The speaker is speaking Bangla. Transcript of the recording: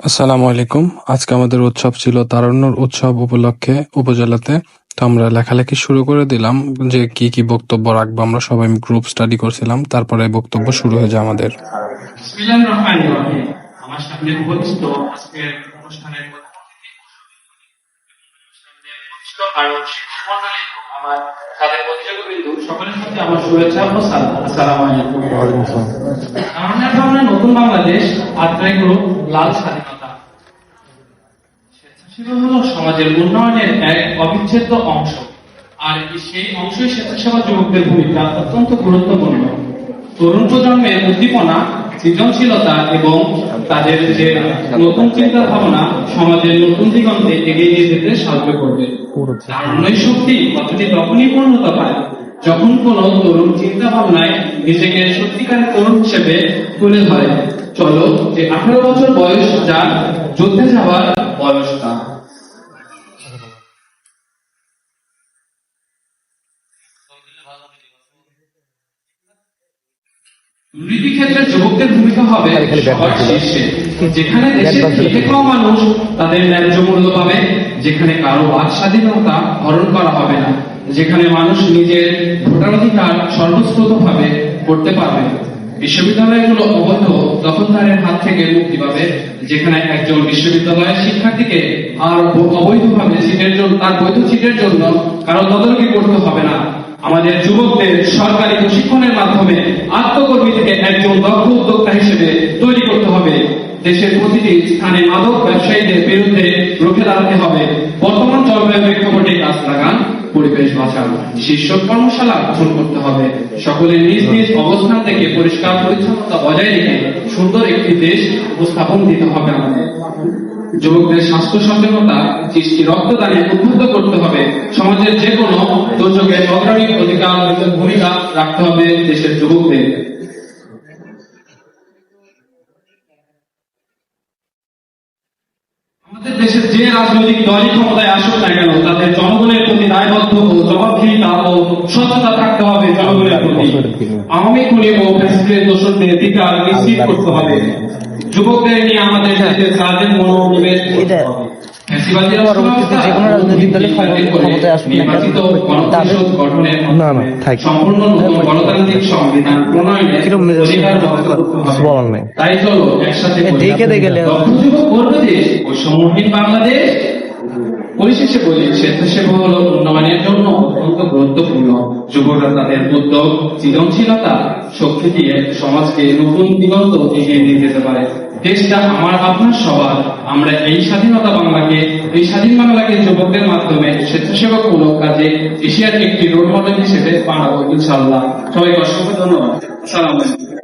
আসসালামু আলাইকুম। আজকে আমাদের উৎসব ছিল তারুণ্যর উৎসব উপলক্ষে উপজেলাতে। তো আমরা লেখালেখি শুরু করে দিলাম যে কি কি বক্তব্য রাখবো। আমরা সবাই গ্রুপ স্টাডি করছিলাম, তারপরে বক্তব্য শুরু হয়ে যায় আমাদের। বিসমিল্লাহির রহমানির রহিম। আমার সামনে উপস্থিত আজকের অনুষ্ঠানের প্রধান অতিথি আরো শিক্ষক মণ্ডলী এবং আমার সাথে প্রতিযোগীবৃন্দ, সকলের সাথে আমার শুভেচ্ছা ও সালাম। আসসালামু আলাইকুম। আমাদের সামনে নতুন বাংলাদেশ আত্মাই গ্রুপ লাল স্বাধীনতা। স্বেচ্ছাসেবা হলো সমাজের উন্নয়নের এক অবিচ্ছেদ্য অংশ, আর সেই অংশই স্বেচ্ছাসেবা যুবকদের ভূমিকা অত্যন্ত গুরুত্বপূর্ণ। তরুণ প্রজন্মের উদ্দীপনা, সৃজনশীলতা এবং তাদের যে নতুন চিন্তা ভাবনা সমাজের নতুন দিগন্তে এগিয়ে নিয়ে যেতে সাহায্য করবে। তারুণ্যই শক্তি কথাটি তখনই পূর্ণতা পায় যখন কোন তরুণ চিন্তা ভাবনায় নিজেকে সত্যিকারের তরুণ হিসেবে তুলে ধরে। চলো, যে 18 বছর বয়স যার যুদ্ধে যাওয়ার বয়স তার। দুর্নীতি ক্ষেত্রে যুবকদের ভূমিকা হবে সবার শীর্ষে। যেখানে দেশের খেটে খাওয়া মানুষ তাদের ন্যায্য মূল্য পাবে, যেখানে কারো বাক স্বাধীনতা হরণ করা হবে না, যেখানে মানুষ নিজের ভোটাধিকার সর্বস্বতভাবে করতে পারবে। বিশ্ববিদ্যালয়গুলো অবৈধ দখলদারের হাত থেকে মুক্তি পাবে, যেখানে একজন বিশ্ববিদ্যালয়ের শিক্ষার্থীকে আর অবৈধভাবে সিটের জন্য তার বৈধ সিটের জন্য কারো তদারকি করতে হবে না। আমাদের যুবকদের সরকারি প্রশিক্ষণের মাধ্যমে আত্মকর্মী থেকে একজন দক্ষ উদ্যোক্তা হিসেবে তৈরি করতে হবে। দেশের প্রতিটি স্থানে মাদক ব্যবসায়ীদের বিরুদ্ধে রুখে দাঁড়াতে হবে। বর্তমান জলবায়ু প্রেক্ষাপটে গাছ লাগান, পরিবেশ বাঁচান, শীর্ষক কর্মশালা গঠন করতে হবে। সকলের নিজ নিজ অবস্থান থেকে পরিষ্কার পরিচ্ছন্নতা বজায় রেখে সুন্দর একটি দেশ উপস্থাপন দিতে হবে আমাদের। যুবকদের স্বাস্থ্য সচেতনতা সৃষ্টি, রক্তদানে উদ্বুদ্ধ করতে হবে। সমাজের যে কোনো দুর্যোগে অগ্রণী ভূমিকা রাখতে হবে দেশের যুবকদের। আমাদের দেশের যে রাজনৈতিক দলই ক্ষমতায় আসুক না কেন, তাদের জনগণের প্রতি দায়বদ্ধ ও জবাবদিহিতা ও স্বচ্ছতা থাকতে হবে জনগণের প্রতি। আওয়ামী খুনি ও ফ্যাসিস্টের দোষরদের অধিকার নিশ্চিত করতে হবে। যুবকদের নিয়ে আমাদের দেশের কাজের মনোনিবেশ করতে হবে। পরবর্তীতে যে কোনো রাজনৈতিক দলের ক্ষমতায় আসুক না কেন, তাদের সম্পূর্ণ গণতান্ত্রিক সংবিধান প্রণয়নের বলার নেই। তাই চলো একসাথে দেখে গেলে যুবক করবে দেশ বৈষম্যহীন বাংলাদেশ। পরিশেষে বলি, স্বেচ্ছাসেবা হলো উন্নয়নের জন্য অত্যন্ত গুরুত্বপূর্ণ। যুবকরা তাদের উদ্যোগ, সৃজনশীলতা, শক্তি দিয়ে সমাজকে নতুন দিগন্ত এগিয়ে নিয়ে যেতে পারে। দেশটা আমার আপনার সবার। আমরা এই স্বাধীনতা বাংলাকে, এই স্বাধীন বাংলাকে যুবকদের মাধ্যমে স্বেচ্ছাসেবামূলক কাজে এশিয়ার একটি রোল মডেল হিসেবে বানাবো ইনশাআল্লাহ। সবাইকে অসংখ্য ধন্যবাদ। আসসালামু আলাইকুম।